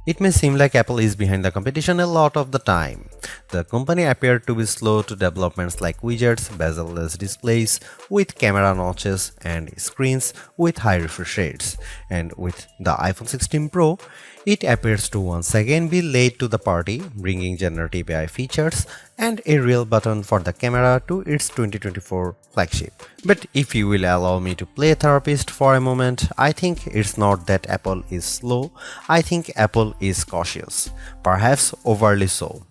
It may seem like Apple is behind the competition a lot of the time. The company appeared to be slow to developments like widgets, bezel-less displays with camera notches and screens with high refresh rates. And with the iPhone 16 Pro, it appears to once again be late to the party, bringing generative AI features and a real button for the camera to its 2024 flagship. But if you will allow me to play therapist for a moment, I think it's not that Apple is slow, I think Apple is cautious, perhaps overly so.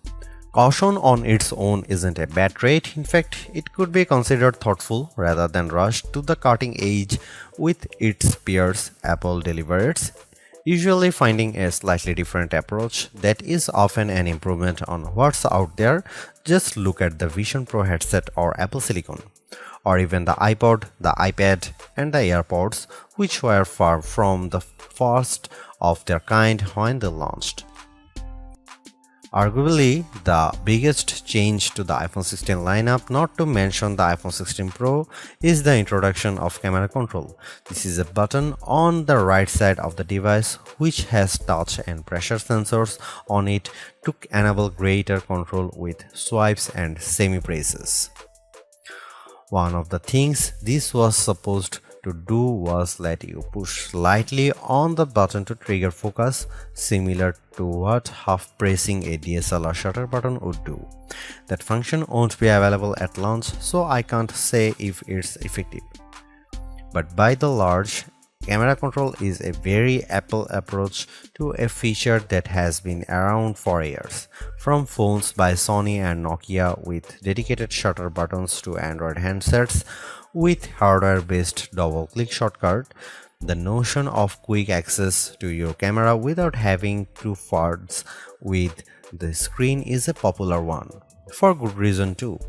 Caution on its own isn't a bad trait, in fact, it could be considered thoughtful rather than rushed to the cutting edge with its peers. Apple delivers, usually finding a slightly different approach that is often an improvement on what's out there. Just look at the Vision Pro headset or Apple Silicon, or even the iPod, the iPad, and the AirPods, which were far from the first of their kind when they launched. Arguably, the biggest change to the iPhone 16 lineup, not to mention the iPhone 16 Pro, is the introduction of camera control. This is a button on the right side of the device which has touch and pressure sensors on it to enable greater control with swipes and semi-presses. One of the things this was supposed to do was let you push slightly on the button to trigger focus, similar to what half pressing a DSLR shutter button would do. That function won't be available at launch, so I can't say if it's effective. But by the large, camera control is a very Apple approach to a feature that has been around for years. From phones by Sony and Nokia with dedicated shutter buttons to Android handsets with hardware-based double-click shortcut, the notion of quick access to your camera without having to fudge with the screen is a popular one. For good reason too.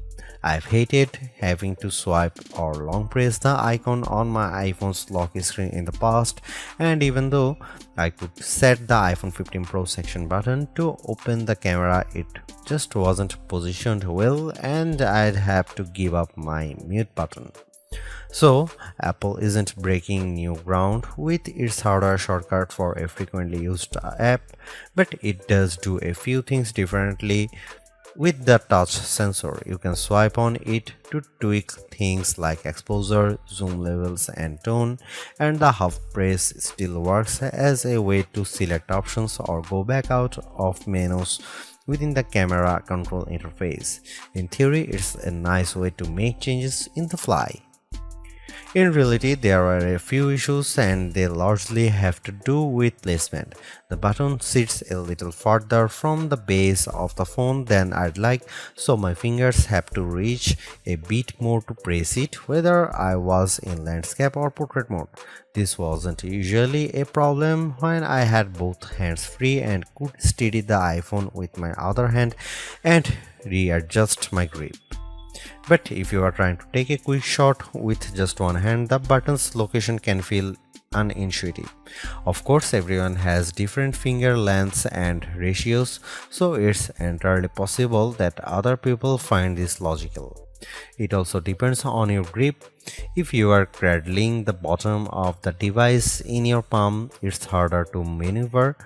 I've hated having to swipe or long press the icon on my iPhone's lock screen in the past, and even though I could set the iPhone 15 Pro section button to open the camera, it just wasn't positioned well and I'd have to give up my mute button. So, Apple isn't breaking new ground with its hardware shortcut for a frequently used app, but it does do a few things differently. With the touch sensor, you can swipe on it to tweak things like exposure, zoom levels, and tone, and the half press still works as a way to select options or go back out of menus within the camera control interface. In theory, it's a nice way to make changes in the fly. In reality, there are a few issues and they largely have to do with placement. The button sits a little further from the base of the phone than I'd like, so my fingers have to reach a bit more to press it, whether I was in landscape or portrait mode. This wasn't usually a problem when I had both hands free and could steady the iPhone with my other hand and readjust my grip. But if you are trying to take a quick shot with just one hand, the button's location can feel unintuitive. Of course, everyone has different finger lengths and ratios, so it's entirely possible that other people find this logical. It also depends on your grip. If you are cradling the bottom of the device in your palm, it's harder to maneuver.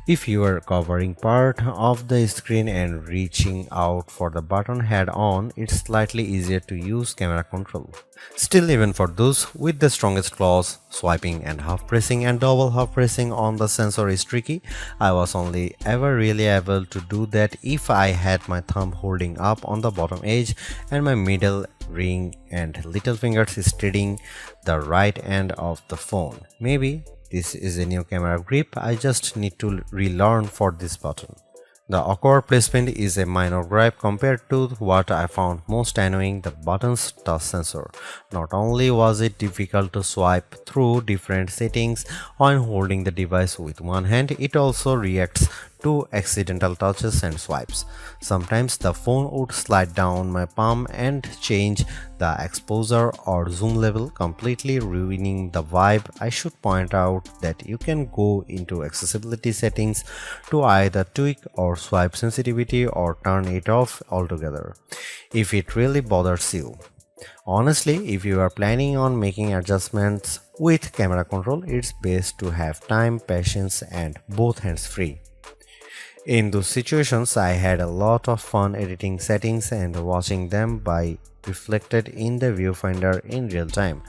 If you are covering part of the screen and reaching out for the button head on, it's slightly easier to use camera control. Still, even for those with the strongest claws, swiping and half pressing and double half pressing on the sensor is tricky. I was only ever really able to do that if I had my thumb holding up on the bottom edge and my middle ring and little fingers steadying the right end of the phone. Maybe this is a new camera grip I just need to relearn for this button. The awkward placement is a minor gripe compared to what I found most annoying, the button's touch sensor. Not only was it difficult to swipe through different settings when holding the device with one hand, it also reacts to accidental touches and swipes. Sometimes the phone would slide down my palm and change the exposure or zoom level, completely ruining the vibe. I should point out that you can go into accessibility settings to either tweak or swipe sensitivity or turn it off altogether if it really bothers you. Honestly, if you are planning on making adjustments with camera control, it's best to have time, patience, and both hands free. In those situations, I had a lot of fun editing settings and watching them by reflected in the viewfinder in real time.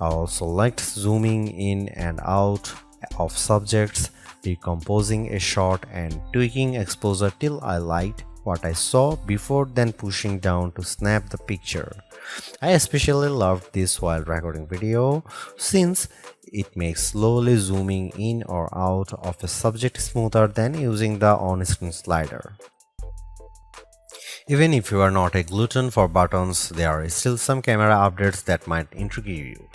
I also liked zooming in and out of subjects, decomposing a shot and tweaking exposure till I liked what I saw before then pushing down to snap the picture. I especially loved this while recording video since it makes slowly zooming in or out of a subject smoother than using the on-screen slider. Even if you are not a glutton for buttons, there are still some camera updates that might intrigue you.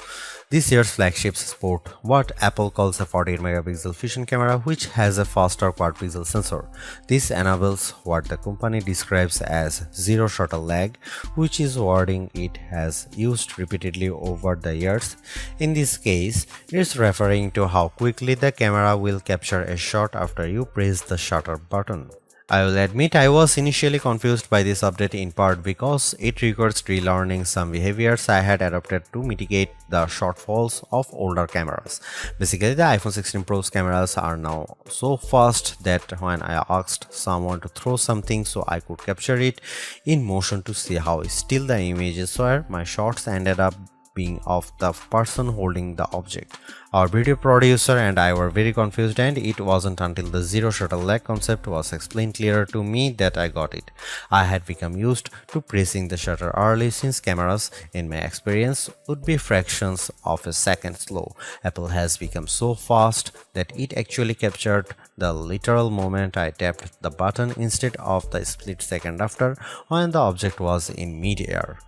This year's flagships sport what Apple calls a 48 megapixel fusion camera, which has a faster quad pixel sensor. This enables what the company describes as zero shutter lag, which is wording it has used repeatedly over the years. In this case, it's referring to how quickly the camera will capture a shot after you press the shutter button. I will admit I was initially confused by this update in part because it requires relearning some behaviors I had adopted to mitigate the shortfalls of older cameras. Basically, the iPhone 16 Pro's cameras are now so fast that when I asked someone to throw something so I could capture it in motion to see how still the images were, my shots ended up being of the person holding the object. Our video producer and I were very confused, and it wasn't until the zero shutter lag concept was explained clearer to me that I got it. I had become used to pressing the shutter early since cameras, in my experience, would be fractions of a second slow. Apple has become so fast that it actually captured the literal moment I tapped the button instead of the split second after when the object was in mid-air.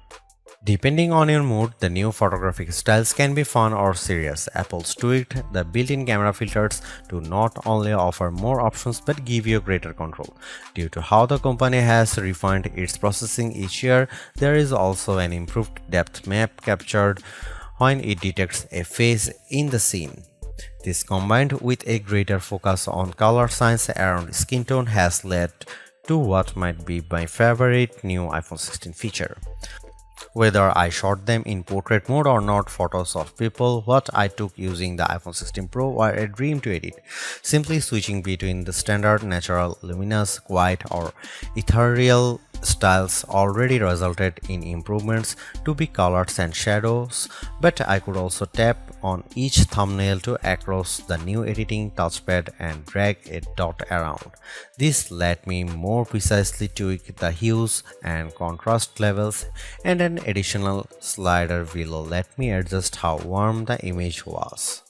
Depending on your mood, the new photographic styles can be fun or serious. Apple's tweaked the built-in camera filters to not only offer more options but give you greater control. Due to how the company has refined its processing each year, there is also an improved depth map captured when it detects a face in the scene. This, combined with a greater focus on color science around skin tone, has led to what might be my favorite new iPhone 16 feature. Whether I shot them in portrait mode or not, photos of people what I took using the iPhone 16 Pro were a dream to edit. Simply switching between the standard, natural, luminous, quiet or ethereal styles already resulted in improvements to be colors and shadows, but I could also tap on each thumbnail to across the new editing touchpad and drag a dot around. This let me more precisely tweak the hues and contrast levels, and an additional slider will let me adjust how warm the image was.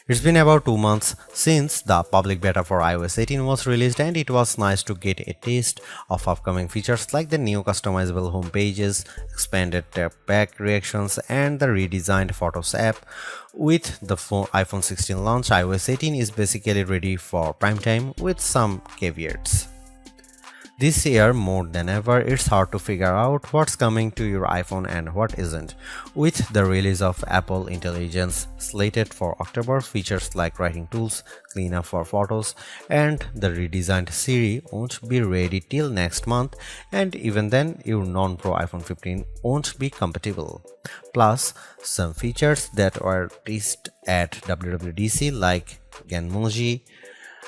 It's been about 2 months since the public beta for iOS 18 was released, and it was nice to get a taste of upcoming features like the new customizable home pages, expanded tap back reactions, and the redesigned Photos app. With the iPhone 16 launch, iOS 18 is basically ready for prime time with some caveats. This year, more than ever, it's hard to figure out what's coming to your iPhone and what isn't. With the release of Apple Intelligence slated for October, features like writing tools, cleanup for photos, and the redesigned Siri won't be ready till next month, and even then, your non-Pro iPhone 15 won't be compatible. Plus, some features that were teased at WWDC like Genmoji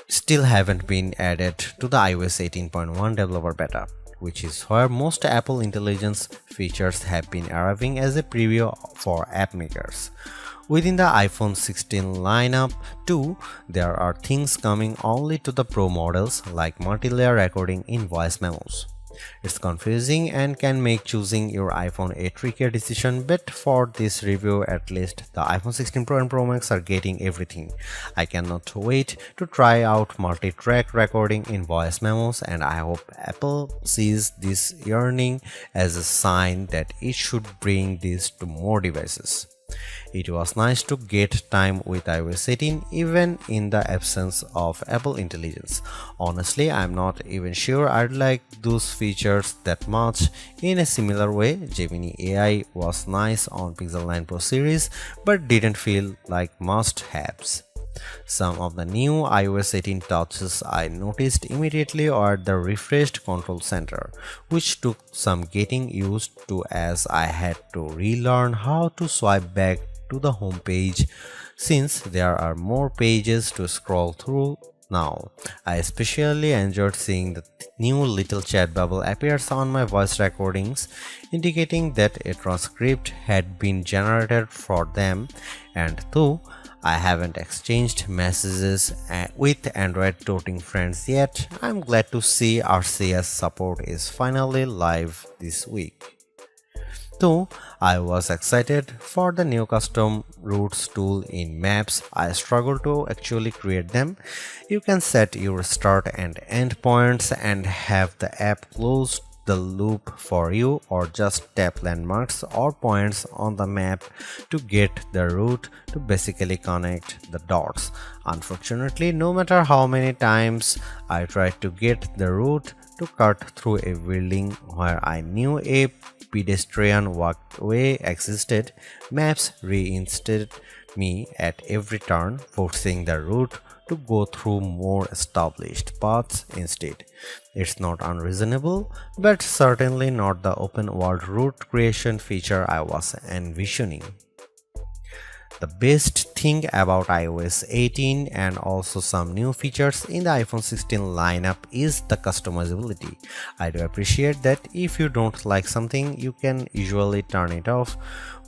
still haven't been added to the iOS 18.1 developer beta. which is where most Apple Intelligence features have been arriving as a preview for app makers. Within the iPhone 16 lineup, too, there are things coming only to the Pro models like multi-layer recording in voice memos. It's confusing and can make choosing your iPhone a trickier decision, but for this review at least, the iPhone 16 Pro and Pro Max are getting everything. I cannot wait to try out multi-track recording in voice memos, and I hope Apple sees this yearning as a sign that it should bring this to more devices. It was nice to get time with iOS 18 even in the absence of Apple Intelligence. Honestly, I'm not even sure I'd like those features that much. In a similar way, Gemini AI was nice on Pixel 9 Pro series but didn't feel like must-haves. Some of the new iOS 18 touches I noticed immediately are the refreshed control center, which took some getting used to as I had to relearn how to swipe back to the home page since there are more pages to scroll through now. I especially enjoyed seeing the new little chat bubble appears on my voice recordings, indicating that a transcript had been generated for them, and though I haven't exchanged messages with Android toting friends yet, I'm glad to see RCS support is finally live this week. Though I was excited for the new custom routes tool in Maps, I struggle to actually create them. You can set your start and end points and have the app close the loop for you, or just tap landmarks or points on the map to get the route to basically connect the dots. Unfortunately, no matter how many times I tried to get the route to cut through a building where I knew a pedestrian walkway existed, Maps reinstated me at every turn, forcing the route to go through more established paths instead. It's not unreasonable, but certainly not the open world route creation feature I was envisioning. The best thing about iOS 18 and also some new features in the iPhone 16 lineup is the customizability. I do appreciate that if you don't like something, you can usually turn it off.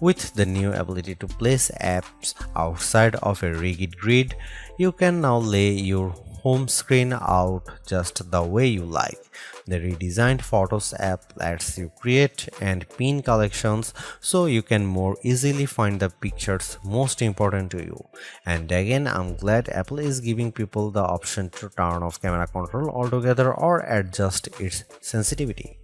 With the new ability to place apps outside of a rigid grid, you can now lay your home screen out just the way you like. The redesigned Photos app lets you create and pin collections so you can more easily find the pictures most important to you. And again, I'm glad Apple is giving people the option to turn off camera control altogether or adjust its sensitivity.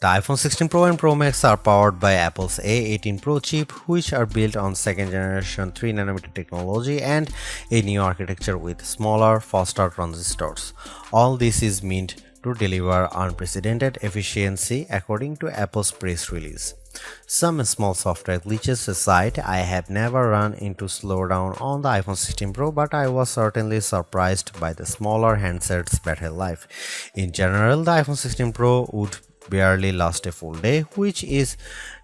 The iPhone 16 Pro and Pro Max are powered by Apple's A18 Pro chip, which are built on second generation 3nm technology and a new architecture with smaller, faster transistors. All this is meant to deliver unprecedented efficiency according to Apple's press release. Some small software glitches aside, I have never run into slowdown on the iPhone 16 Pro, but I was certainly surprised by the smaller handset's battery life. In general, the iPhone 16 Pro would barely last a full day, which is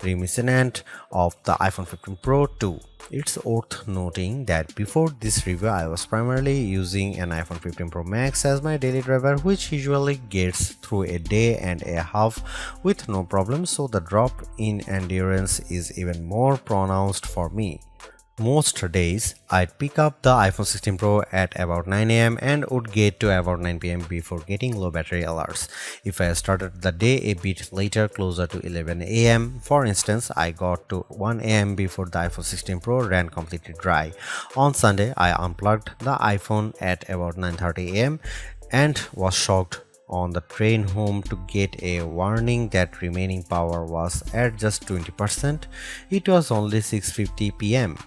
reminiscent of the iPhone 15 Pro too. It's worth noting that before this review I was primarily using an iPhone 15 Pro Max as my daily driver, which usually gets through a day and a half with no problem, so the drop in endurance is even more pronounced for me. Most days, I'd pick up the iPhone 16 Pro at about 9 am and would get to about 9 pm before getting low battery alerts. If I started the day a bit later, closer to 11 am, for instance, I got to 1 am before the iPhone 16 Pro ran completely dry. On Sunday, I unplugged the iPhone at about 9:30 am and was shocked on the train home to get a warning that remaining power was at just 20%. It was only 6:50 pm.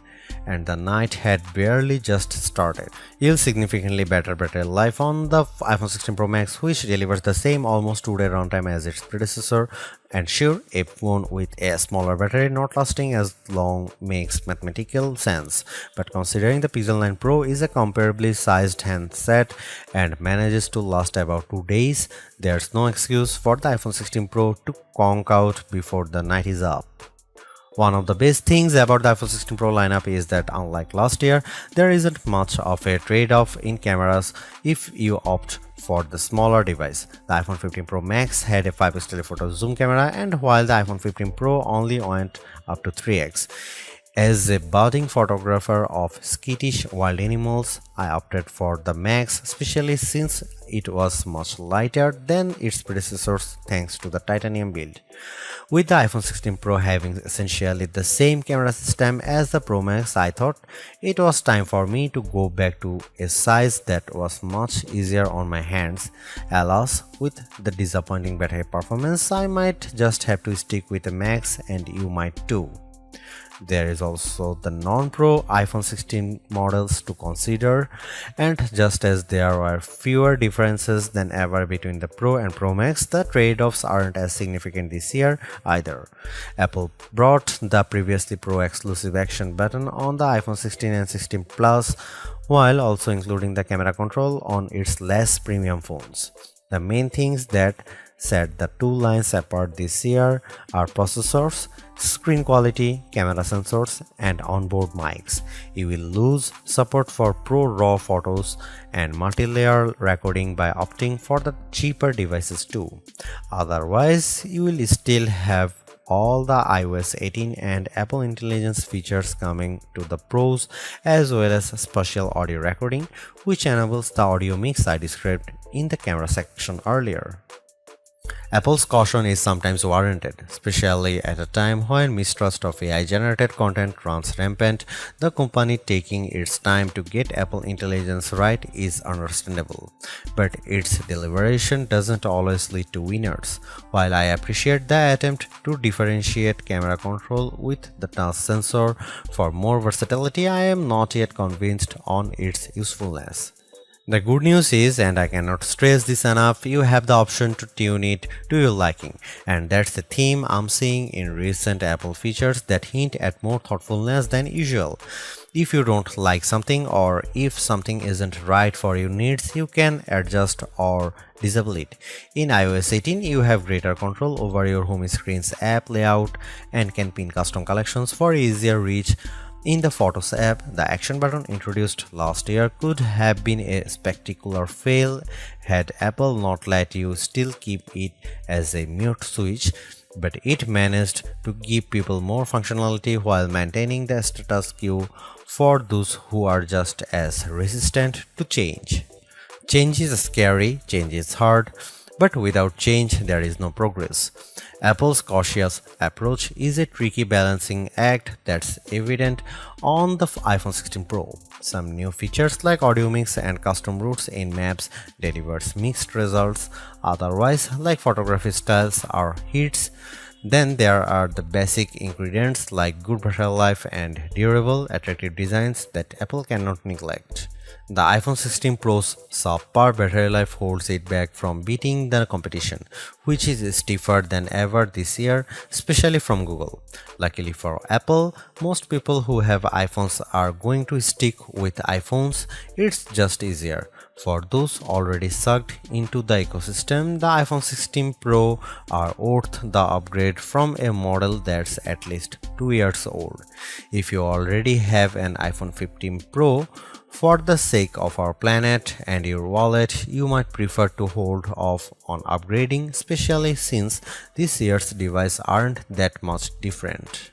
And the night had barely just started. You'll significantly better battery life on the iPhone 16 Pro Max, which delivers the same almost 2-day runtime as its predecessor. And sure, a phone with a smaller battery not lasting as long makes mathematical sense, but considering the Pixel 9 Pro is a comparably sized handset and manages to last about 2 days, there's no excuse for the iPhone 16 Pro to conk out before the night is up. One of the best things about the iPhone 16 Pro lineup is that unlike last year, there isn't much of a trade-off in cameras if you opt for the smaller device. The iPhone 15 Pro Max had a 5x telephoto zoom camera, and while the iPhone 15 Pro only went up to 3x. As a budding photographer of skittish wild animals, I opted for the Max, especially since it was much lighter than its predecessors thanks to the titanium build. With the iPhone 16 Pro having essentially the same camera system as the Pro Max, I thought it was time for me to go back to a size that was much easier on my hands. Alas, with the disappointing battery performance, I might just have to stick with the Max, and you might too. There is also the non-Pro iPhone 16 models to consider, and just as there are fewer differences than ever between the Pro and Pro Max, the trade-offs aren't as significant this year either. Apple brought the previously Pro exclusive action button on the iPhone 16 and 16 Plus, while also including the camera control on its less premium phones. The main things that set the two lines apart this year are processors, screen quality, camera sensors, and onboard mics. You will lose support for Pro RAW photos and multi-layer recording by opting for the cheaper devices too. Otherwise, you will still have all the iOS 18 and Apple Intelligence features coming to the Pros, as well as spatial audio recording, which enables the audio mix I described in the camera section earlier. Apple's caution is sometimes warranted, especially at a time when mistrust of AI-generated content runs rampant. The company taking its time to get Apple Intelligence right is understandable, but its deliberation doesn't always lead to winners. While I appreciate the attempt to differentiate camera control with the touch sensor for more versatility, I am not yet convinced on its usefulness. The good news is, and I cannot stress this enough, you have the option to tune it to your liking, and that's the theme I'm seeing in recent Apple features that hint at more thoughtfulness than usual. If you don't like something, or if something isn't right for your needs, you can adjust or disable it. In iOS 18, you have greater control over your home screen's app layout and can pin custom collections for easier reach. In the Photos app, the action button introduced last year could have been a spectacular fail had Apple not let you still keep it as a mute switch, but it managed to give people more functionality while maintaining the status quo for those who are just as resistant to change. Change is scary, change is hard, but without change there is no progress. Apple's cautious approach is a tricky balancing act that's evident on the iPhone 16 Pro. Some new features like audio mix and custom routes in maps delivers mixed results, otherwise like photography styles are hits. Then there are the basic ingredients like good battery life and durable, attractive designs that Apple cannot neglect. The iPhone 16 Pro's subpar battery life holds it back from beating the competition, which is stiffer than ever this year, especially from Google. Luckily for Apple, most people who have iPhones are going to stick with iPhones. It's just easier. For those already sucked into the ecosystem, the iPhone 16 Pro are worth the upgrade from a model that's at least 2 years old. If you already have an iPhone 15 Pro, for the sake of our planet and your wallet, you might prefer to hold off on upgrading, especially since this year's devices aren't that much different.